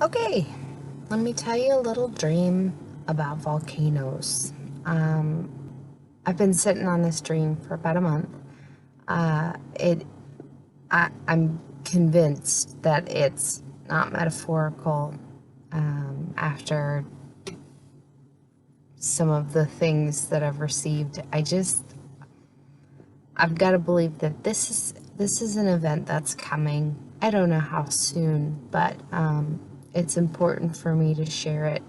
Okay, let me tell you a little dream about volcanoes. I've been sitting on this dream for about a month. I'm convinced that it's not metaphorical. After some of the things that I've received, I've got to believe that this is an event that's coming. I don't know how soon, but it's important for me to share it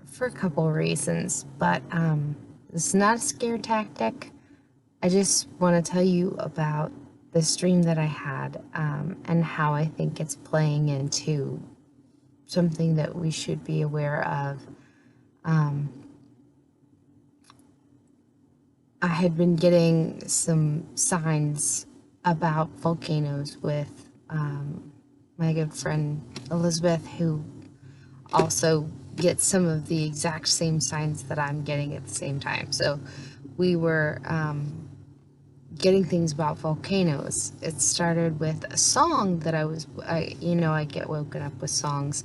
for a couple reasons. But it's not a scare tactic. I just want to tell you about this dream that I had, and how I think it's playing into something that we should be aware of. I had been getting some signs about volcanoes with my good friend Elizabeth, who also gets some of the exact same signs that I'm getting at the same time. So we were getting things about volcanoes. It started with a song that I get woken up with songs,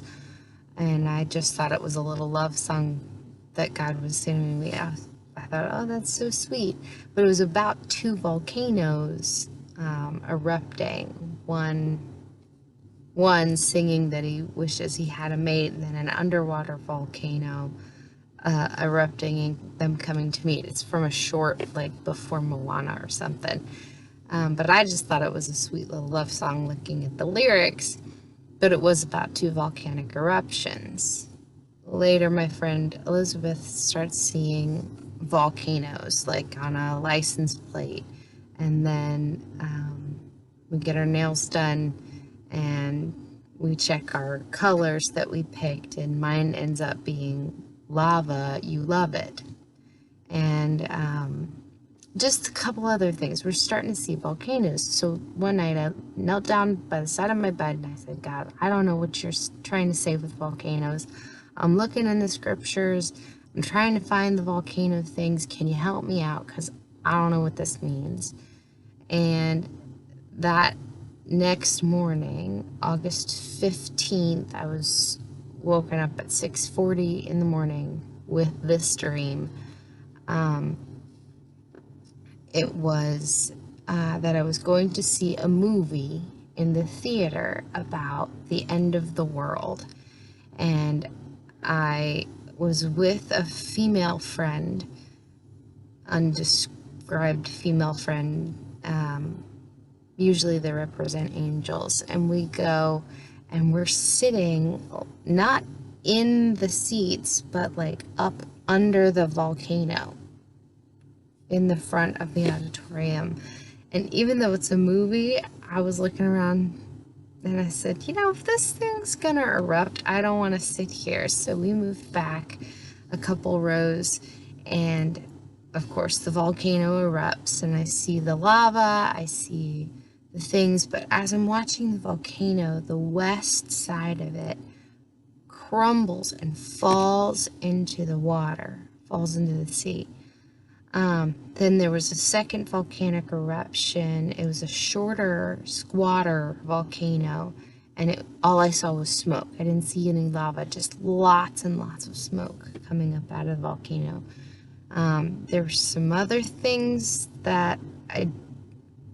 and I just thought it was a little love song that God was singing me. I thought, oh, that's so sweet. But it was about two volcanoes erupting. One singing that he wishes he had a mate, and then an underwater volcano erupting and them coming to meet. It's from a short, like before Moana or something. But I just thought it was a sweet little love song looking at the lyrics. But it was about two volcanic eruptions. Later, my friend Elizabeth starts seeing volcanoes, like on a license plate. And then we get our nails done and we check our colors that we picked, and mine ends up being lava, you love it. And just a couple other things. We're starting to see volcanoes. So one night I knelt down by the side of my bed and I said, God, I don't know what you're trying to say with volcanoes. I'm looking in the scriptures. I'm trying to find the volcano things. Can you help me out? Because I don't know what this means. And that next morning, August 15th, I was woken up at 6:40 in the morning with this dream. It was that I was going to see a movie in the theater about the end of the world. And I was with a female friend, undescribed female friend. Usually they represent angels. And we go and we're sitting not in the seats, but like up under the volcano in the front of the auditorium. And even though it's a movie, I was looking around and I said, if this thing's gonna erupt, I don't want to sit here. So we moved back a couple rows, and of course the volcano erupts, and I see the lava, I see the things, but as I'm watching the volcano, the west side of it crumbles and falls into the water, falls into the sea. Then there was a second volcanic eruption. It was a shorter, squatter volcano, and all I saw was smoke. I didn't see any lava, just lots and lots of smoke coming up out of the volcano. There were some other things that I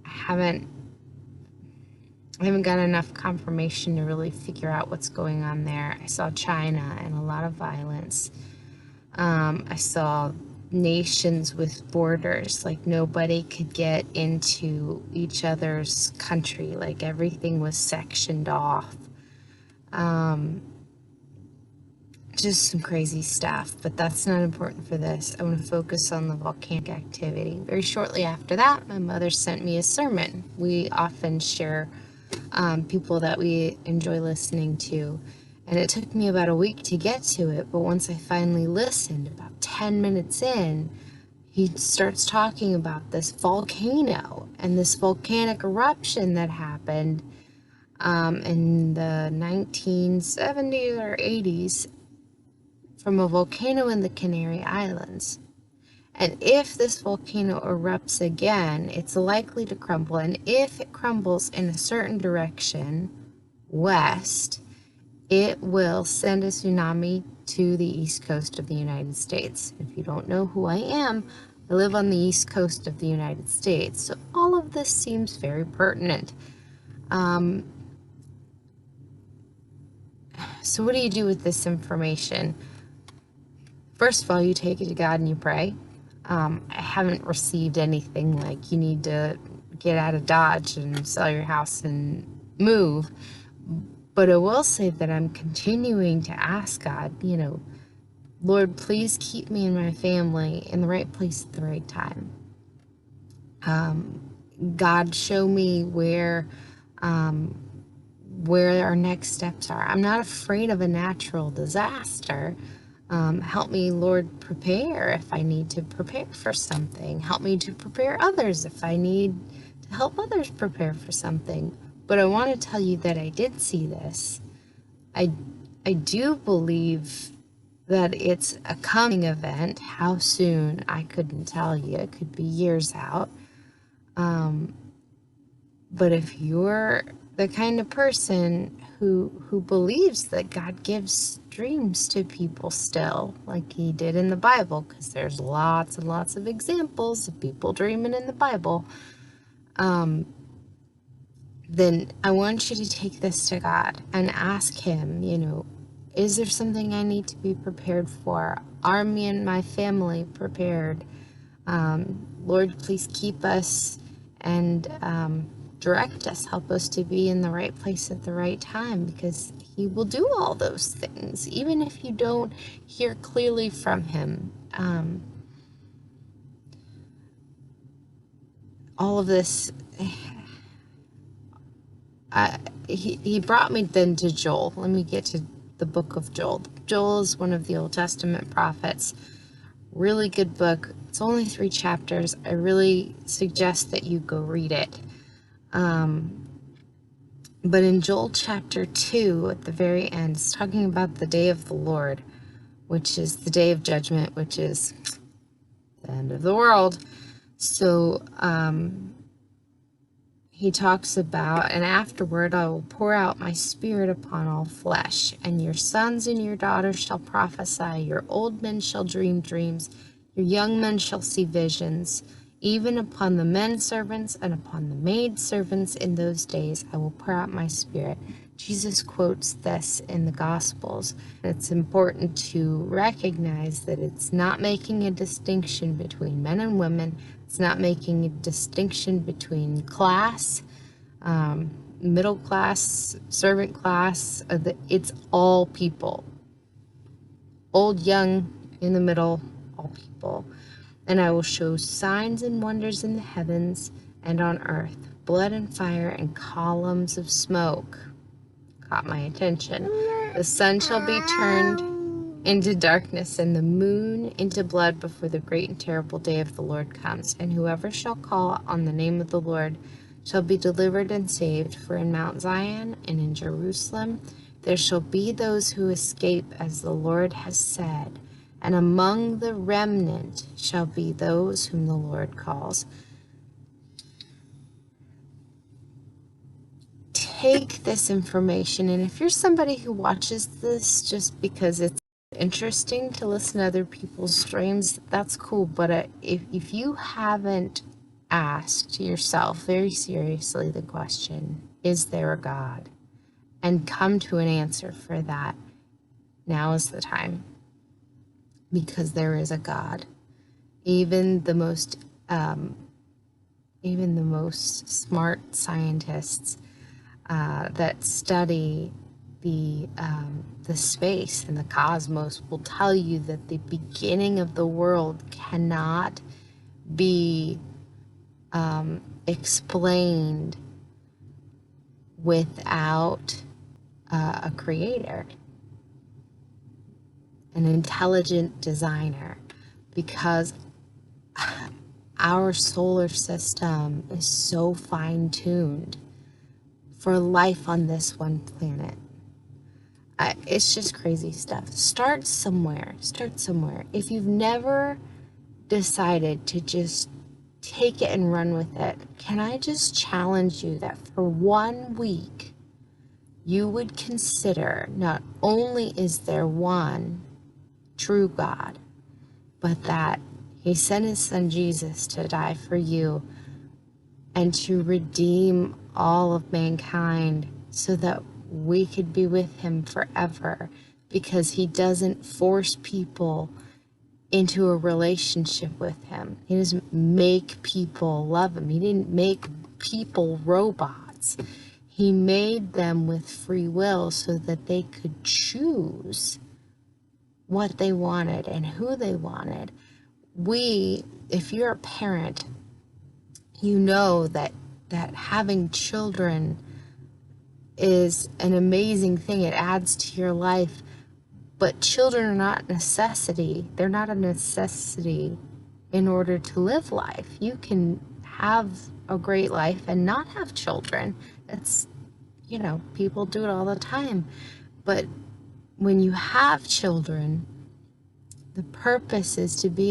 haven't got enough confirmation to really figure out what's going on there. I saw China and a lot of violence. I saw nations with borders, like nobody could get into each other's country, like everything was sectioned off. Just some crazy stuff, but that's not important for this. I want to focus on the volcanic activity. Very shortly after that, my mother sent me a sermon. We often share people that we enjoy listening to, and it took me about a week to get to it, but once I finally listened, about 10 minutes in, he starts talking about this volcano and this volcanic eruption that happened in the 1970s or 80s from a volcano in the Canary Islands. And if this volcano erupts again, it's likely to crumble. And if it crumbles in a certain direction, west, it will send a tsunami to the east coast of the United States. If you don't know who I am, I live on the east coast of the United States, so all of this seems very pertinent. So what do you do with this information? First of all, you take it to God and you pray. I haven't received anything like you need to get out of Dodge and sell your house and move. But I will say that I'm continuing to ask God, Lord, please keep me and my family in the right place at the right time. God, show me where our next steps are. I'm not afraid of a natural disaster. Help me, Lord, prepare if I need to prepare for something. Help me to prepare others if I need to help others prepare for something. But I want to tell you that I did see this. I do believe that it's a coming event. How soon, I couldn't tell you. It could be years out. But if you're the kind of person who believes that God gives dreams to people still, like he did in the Bible, because there's lots and lots of examples of people dreaming in the Bible, then I want you to take this to God and ask him, is there something I need to be prepared for? Are me and my family prepared? Lord, please keep us and direct us, help us to be in the right place at the right time, because he will do all those things, even if you don't hear clearly from him. All of this, he brought me then to Joel. Let me get to the book of Joel. Joel is one of the Old Testament prophets. Really good book. It's only 3 chapters. I really suggest that you go read it. But in Joel chapter 2, at the very end, it's talking about the day of the Lord, which is the day of judgment, which is the end of the world. So he talks about, and afterward I will pour out my spirit upon all flesh, and your sons and your daughters shall prophesy, your old men shall dream dreams, your young men shall see visions. Even upon the men servants and upon the maid servants in those days I will pour out my spirit. Jesus quotes this in the Gospels. It's important to recognize that it's not making a distinction between men and women. It's not making a distinction between class, middle class, servant class. It's all people. Old, young, in the middle, all people. And I will show signs and wonders in the heavens and on earth, blood and fire and columns of smoke. Caught my attention. The sun shall be turned into darkness and the moon into blood before the great and terrible day of the Lord comes. And whoever shall call on the name of the Lord shall be delivered and saved. For in Mount Zion and in Jerusalem there shall be those who escape, as the Lord has said. And among the remnant shall be those whom the Lord calls. Take this information, and if you're somebody who watches this just because it's interesting to listen to other people's dreams, that's cool. But if you haven't asked yourself very seriously the question, is there a God? And come to an answer for that, now is the time. Because there is a God. Even the most smart scientists that study the space and the cosmos will tell you that the beginning of the world cannot be explained without a creator, an intelligent designer, because our solar system is so fine-tuned for life on this one planet. It's just crazy stuff. Start somewhere. If you've never decided to just take it and run with it, can I just challenge you that for 1 week, you would consider not only is there one true God, but that he sent his son Jesus to die for you and to redeem all of mankind so that we could be with him forever, because he doesn't force people into a relationship with him. He doesn't make people love him. He didn't make people robots. He made them with free will so that they could choose what they wanted and who they wanted. If you're a parent, you know that having children is an amazing thing. It adds to your life. But children are not a necessity. They're not a necessity in order to live life. You can have a great life and not have children. It's, people do it all the time. But when you have children, the purpose is to be